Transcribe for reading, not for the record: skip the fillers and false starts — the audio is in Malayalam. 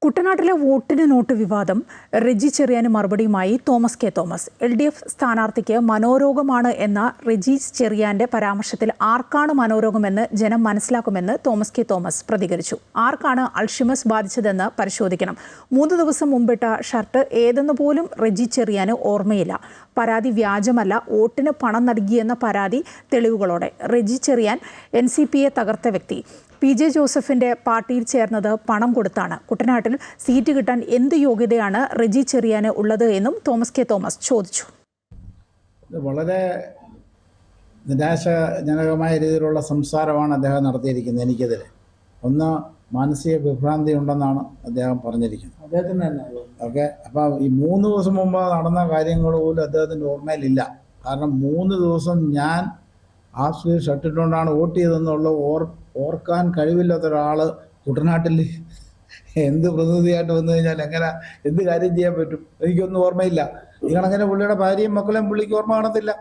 കുട്ടനാട്ടിലെ വോട്ടിന് നോട്ട് വിവാദം റെജി ചെറിയാന് മറുപടിയുമായി തോമസ് കെ തോമസ്. LDF സ്ഥാനാർത്ഥിക്ക് മനോരോഗമാണ് എന്ന റെജി ചെറിയാന്റെ പരാമർശത്തിൽ ആർക്കാണ് മനോരോഗമെന്ന് ജനം മനസ്സിലാക്കുമെന്ന് തോമസ് കെ തോമസ് പ്രതികരിച്ചു. ആർക്കാണ് അൾഷിമസ് ബാധിച്ചതെന്ന് പരിശോധിക്കണം. 3 ദിവസം മുമ്പിട്ട ഷർട്ട് ഏതെന്ന് പോലും റെജി ചെറിയാന് ഓർമ്മയില്ല. പരാതി വ്യാജമല്ല, വോട്ടിന് പണം നൽകിയെന്ന പരാതി തെളിവുകളോടെ. റെജി ചെറിയാൻ NCPയെ തകർത്ത വ്യക്തി. PJ ജോസഫിന്റെ പാർട്ടിയിൽ ചേർന്നത് പണം കൊടുത്താണ്. കുട്ടനാട്ടിൽ സീറ്റ് കിട്ടാൻ എന്ത് യോഗ്യതയാണ് റെജി ചെറിയാന് ഉള്ളത് എന്നും തോമസ് കെ തോമസ് ചോദിച്ചു. വളരെ നിരാശാജനകമായ രീതിയിലുള്ള സംസാരമാണ് അദ്ദേഹം നടത്തിയിരിക്കുന്നത്. എനിക്കെതിരെ ഒന്ന് മാനസിക വിഭ്രാന്തി ഉണ്ടെന്നാണ് അദ്ദേഹം പറഞ്ഞിരിക്കുന്നത്. അദ്ദേഹത്തിന് തന്നെ ഓക്കെ. അപ്പം ഈ 3 ദിവസം മുമ്പ് നടന്ന കാര്യങ്ങൾ പോലും അദ്ദേഹത്തിൻ്റെ ഓർമ്മയിലില്ല. കാരണം 3 ദിവസം ഞാൻ ആ ഷർട്ടിട്ടുകൊണ്ടാണ് വോട്ട് ചെയ്തതെന്നുള്ള ഓർക്കാൻ കഴിവില്ലാത്ത ഒരാൾ കുട്ടനാട്ടിൽ എന്ത് പ്രതിനിധിയായിട്ട് വന്നു കഴിഞ്ഞാൽ എങ്ങനെ എന്ത് കാര്യം ചെയ്യാൻ പറ്റും? എനിക്കൊന്നും ഓർമ്മയില്ല. ഈ കണക്കിന് പുള്ളിയുടെ ഭാര്യയും മക്കളെയും പുള്ളിക്ക് ഓർമ്മ കാണത്തില്ല.